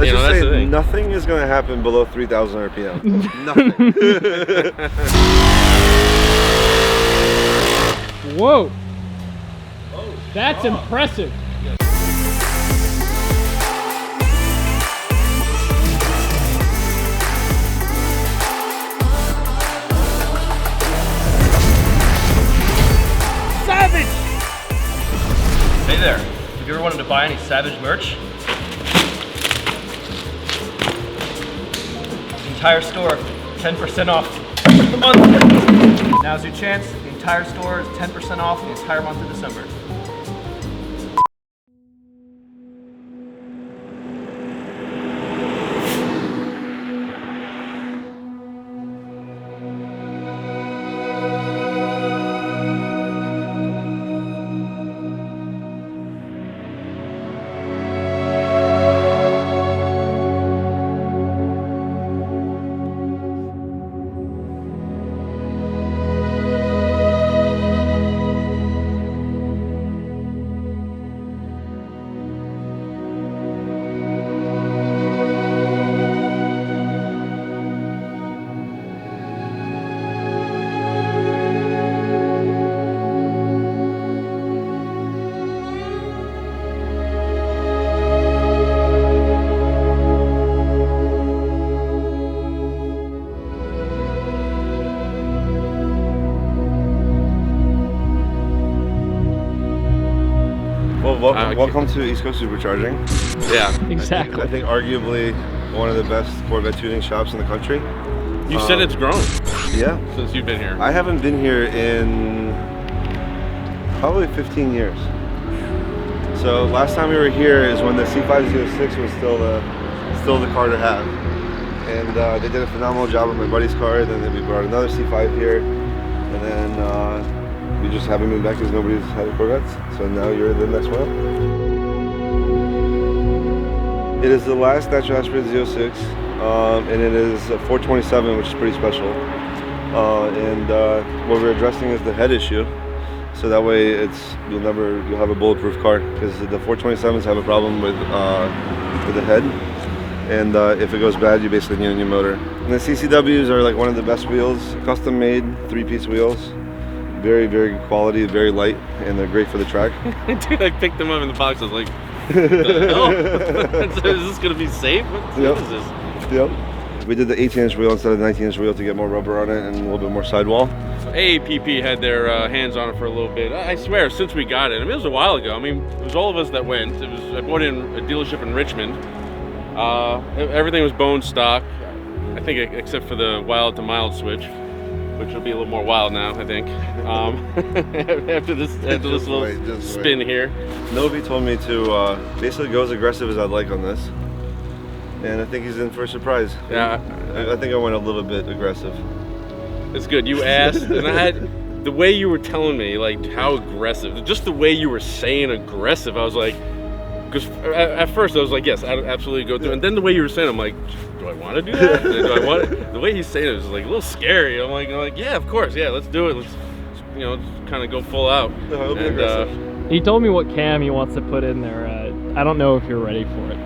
Let's just say nothing is going to happen below 3,000 RPM. Nothing. Whoa. That's impressive. Savage! Hey there, if you ever wanted to buy any Savage merch, the entire store, 10% off the month. Now's your chance. The entire store is 10% off the entire month of December. Welcome to East Coast Supercharging. Yeah, exactly. I think arguably one of the best Corvette tuning shops in the country. You said it's grown. Yeah. Since you've been here. I haven't been here in probably 15 years. So last time we were here is when the C6 Z06 was still the car to have. And they did a phenomenal job on my buddy's car. Then we brought another C5 here. And then we just haven't been back because nobody's had a Corvette. So now you're the next one. It is the last natural aspirated Z06, and it is a 427, which is pretty special. What we're addressing is the head issue. So that way you'll have a bulletproof car, because the 427s have a problem with the head. And if it goes bad, you basically need a new motor. And the CCWs are like one of the best wheels, custom made 3-piece wheels. Very, very good quality, very light, and they're great for the track. Dude, I picked them up in the box. I was like, the hell? Is this going to be safe? What is this? Yep. We did the 18-inch wheel instead of the 19-inch wheel to get more rubber on it and a little bit more sidewall. AAPP had their hands on it for a little bit. I swear, since we got it. I mean, it was a while ago. I mean, it was all of us that went. I bought in a dealership in Richmond. Everything was bone stock, I think, except for the wild to mild switch, which will be a little more wild now, I think. After this little spin here. Novi told me to basically go as aggressive as I'd like on this. And I think he's in for a surprise. Yeah. I think I went a little bit aggressive. It's good. You asked, and I had, the way you were telling me, like, how aggressive, just the way you were saying aggressive, I was like, because at first I was like, yes, I'd absolutely go through. And then the way you were saying, I'm like, do I want to do that? Do I want it? The way he's saying it was like a little scary. I'm like, yeah, of course, yeah, let's do it. Let's, just kind of go full out. No, and, he told me what cam he wants to put in there. I don't know if you're ready for it.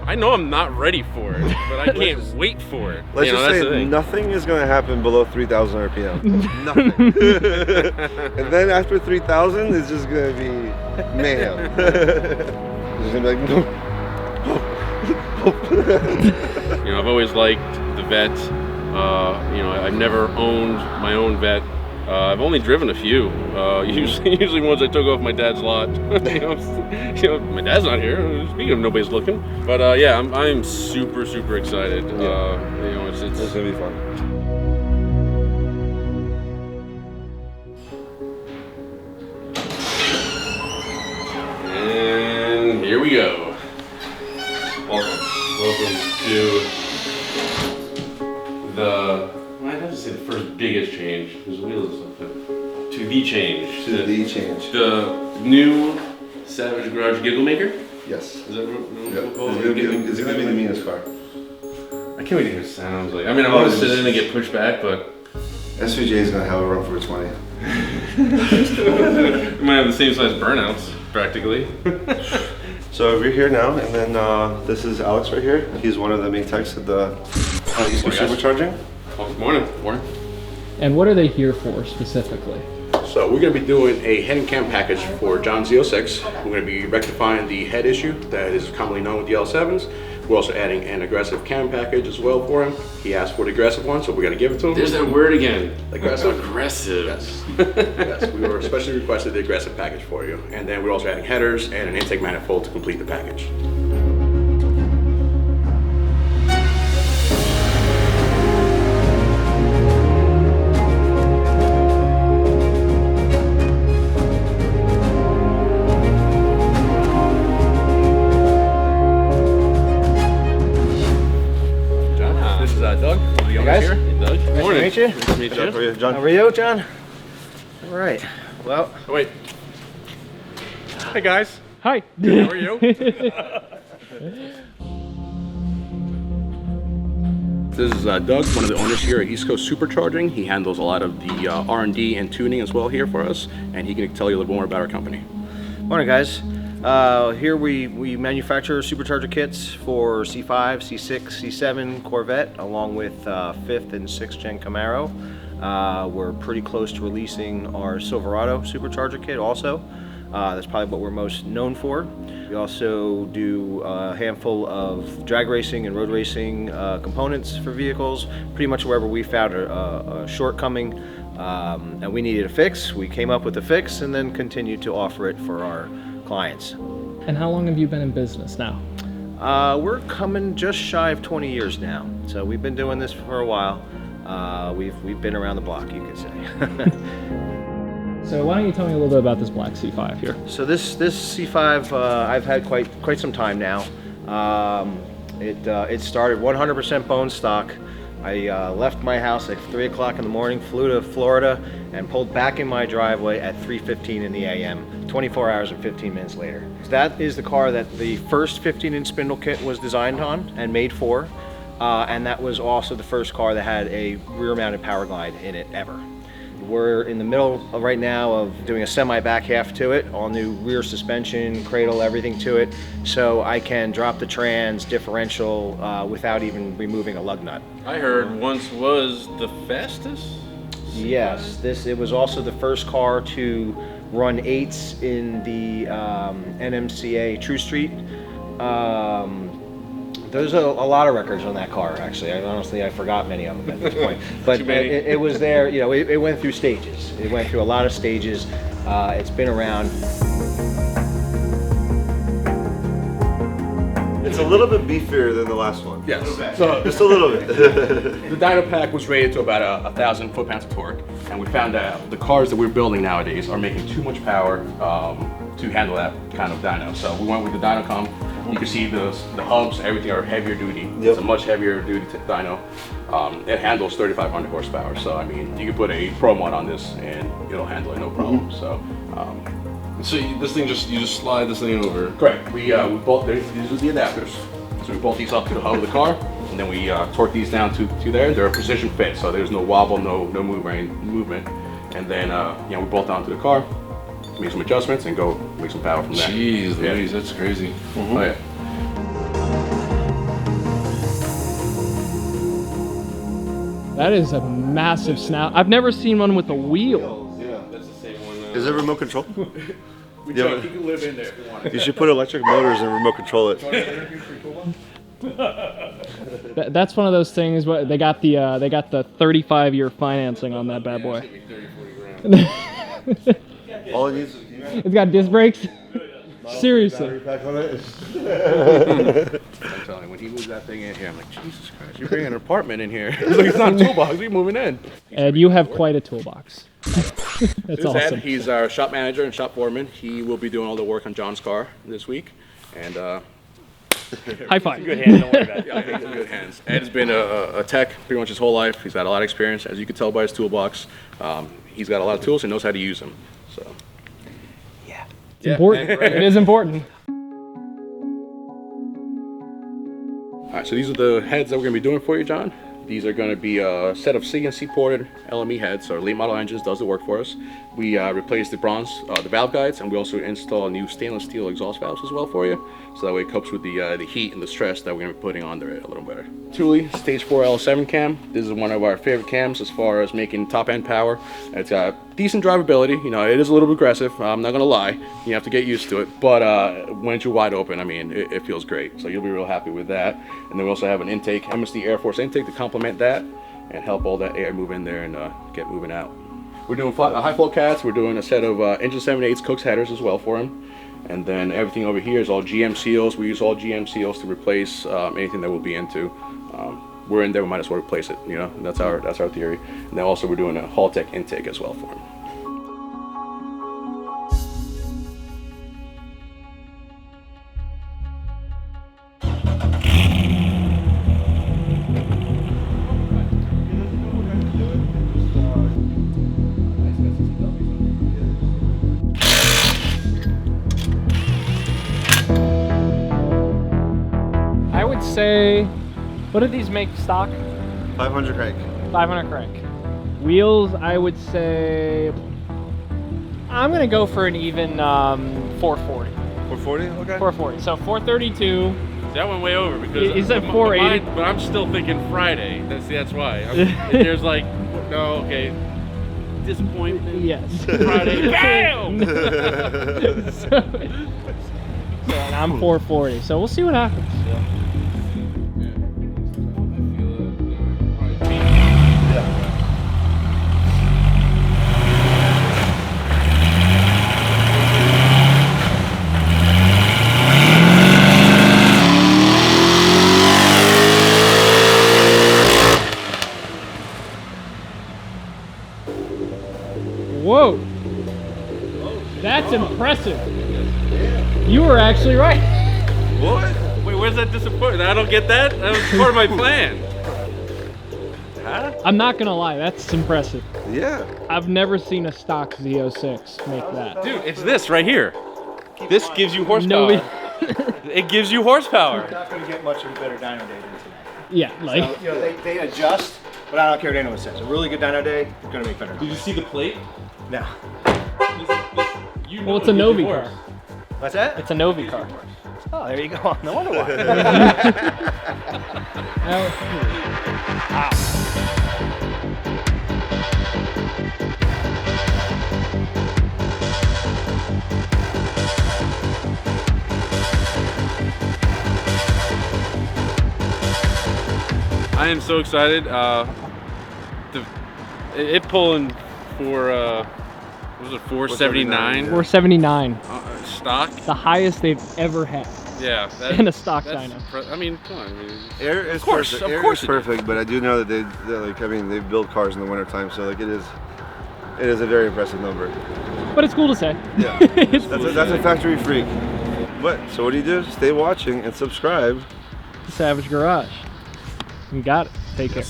I know I'm not ready for it, but I can't wait for it. Let's just say nothing is going to happen below 3,000 RPM. Nothing. And then after 3,000, it's just going to be mayhem. It's going to be like, no. I've always liked the Vette. I've never owned my own Vette. I've only driven a few. Usually ones I took off my dad's lot. My dad's not here. Speaking of nobody's looking, but yeah, I'm super excited. Yeah. It's gonna be fun. And here we go. Welcome to the. I'd have to say the first biggest change. There's wheels and stuff, but to the change. The new Savage Garage Giggle Maker? Yes. Is that what yep. It's gonna be the meanest car. I can't wait to hear what it sounds like. I mean, I want to sit in and get pushed back, but SVJ is gonna have a run for its money. It might have the same size burnouts, practically. So So we're here now, and then this is Alex right here. He's one of the main techs at the East Coast Supercharging. Good morning. Morning. And what are they here for specifically? So we're going to be doing a head and cam package for John Z06. We're going to be rectifying the head issue that is commonly known with the L7s. We're also adding an aggressive cam package as well for him. He asked for the aggressive one, so we're going to give it to him. There's that word again. Aggressive? Aggressive. Yes. Yes, we were especially requested the aggressive package for you. And then we're also adding headers and an intake manifold to complete the package. Doug, the owner guys. here. Hey, Doug. Nice Morning. to meet you. Nice to meet How are you. you, John? How are you, John? All right. Well, Oh, wait. Hey guys. Hi. How are you? This is Doug, one of the owners here at East Coast Supercharging. He handles a lot of the R&D and tuning as well here for us, and he can tell you a little more about our company. morning, guys. Here we manufacture supercharger kits for C5, C6, C7 Corvette, along with 5th and 6th gen Camaro. We're pretty close to releasing our Silverado supercharger kit also. That's probably what we're most known for. We also do a handful of drag racing and road racing components for vehicles. Pretty much wherever we found a shortcoming and we needed a fix, we came up with a fix and then continued to offer it for our clients. And how long have you been in business now? We're coming just shy of 20 years now, so we've been doing this for a while. We've been around the block, you could say. So why don't you tell me a little bit about this black C5 here? So this C5 I've had quite some time now. It started 100% bone stock. I left my house at 3 o'clock in the morning, flew to Florida, and pulled back in my driveway at 3:15 in the a.m. 24 hours and 15 minutes later. That is the car that the first 15-inch spindle kit was designed on and made for, and that was also the first car that had a rear-mounted power glide in it ever. We're in the middle right now of doing a semi-back half to it, all new rear suspension, cradle, everything to it, so I can drop the trans differential without even removing a lug nut. I heard once was the fastest. Yes, it was also the first car to run 8s in the NMCA True Street. There's a lot of records on that car, actually. I forgot many of them at this point. But it was there, you know, it went through stages. It went through a lot of stages. It's been around. It's a little bit beefier than the last one. Yes. So, just a little bit. The dyno pack was rated to about 1,000 foot-pounds of torque, and we found that the cars that we're building nowadays are making too much power to handle that kind of dyno. So we went with the Dynocom. You can see the hubs, everything are heavier duty. Yep. It's a much heavier duty dyno. It handles 3,500 horsepower. So I mean, you can put a Pro mod on this and it'll handle it no problem. So. So this thing you just slide this thing over. Correct. We bolt these are the adapters. So we bolt these up to the hub of the car, and then we torque these down to there. They're a precision fit, so there's no wobble, no movement. And then you know, we bolt down to the car, make some adjustments, and go make some power from there. Jeez, Yeah. Louise, that's crazy. Oh yeah. That is a massive snout. I've never seen one with a wheel. Yeah, that's the same one. Is it remote control? We Yeah, check, you can live in there if you want. You should put electric motors and remote control it. That's one of those things. What they got the 35-year financing on that bad boy. All it needs is It's got disc brakes. Seriously. pack on it. I'm telling you, when he moves that thing in here, I'm like, Jesus Christ, you're bringing an apartment in here. It's like, it's not a toolbox, we're moving in. Ed, you have quite a toolbox. That's This is awesome. Ed, he's our shop manager and shop foreman. He will be doing all the work on John's car this week. And High five. good hands, don't worry about it. Yeah, I think he's in good hands. Ed's been a tech pretty much his whole life. He's got a lot of experience, as you can tell by his toolbox. He's got a lot of tools and knows how to use them. So. It's important. It is important. All right, so these are the heads that we're gonna be doing for you, John. These are going to be a set of CNC ported LME heads, so late model engines does the work for us. We replace the bronze, the valve guides, and we also install new stainless steel exhaust valves as well for you. So that way it copes with the heat and the stress that we're going to be putting under it a little better. Thule Stage 4 L7 cam. This is one of our favorite cams as far as making top end power. It's got decent drivability. You know, it is a little bit aggressive. I'm not going to lie. You have to get used to it. But when you're wide open, I mean, it feels great. So you'll be real happy with that. And then we also have an intake, MSD Air Force intake to complement that and help all that air move in there and get moving out. We're doing high flow cats. We're doing a set of engine 7/8 Cook's headers as well for him. And then everything over here is all GM seals. We use all GM seals to replace anything that we'll be into. We're in there, we might as well replace it, you know, and that's our theory. And then also we're doing a Haltech intake as well for him. I would say, what do these make stock? 500 crank. 500 crank. Wheels, I would say, I'm gonna go for an even 440. 440? Okay. 440. So 432. That went way over because Is that 480? But I'm still thinking Friday. That's why. There's like, no, okay, disappointment. Yes. Friday, bam! So and I'm 440. So we'll see what happens. Whoa, that's impressive. You were actually right. What? Wait, where's that disappointment? I don't get that. That was part of my plan. Huh? I'm not gonna lie, that's impressive. Yeah. I've never seen a stock Z06 make that. Dude, it's this right here. This gives you horsepower. No, It gives you horsepower. You're not going to get much of a better dyno day than today. yeah, like So, you know, they adjust, but I don't care what anyone says. A really good dyno day is going to make better. Did you see the plate? No. well, it's a Novi car. What's that? It's a Novi car. Oh, there you go. No wonder why. I am so excited. It pulling for what was it, 479? 479. Stock. The highest they've ever had. Yeah. In a stock that's dyno. I mean, come on. I mean, Air is course, perfect. of Air course is it perfect, but I do know that they build cars in the wintertime, so like it is a very impressive number. But it's cool to say. Yeah. That's a factory freak. But so what do you do? Stay watching and subscribe. Savage Garage. You got it. Take care.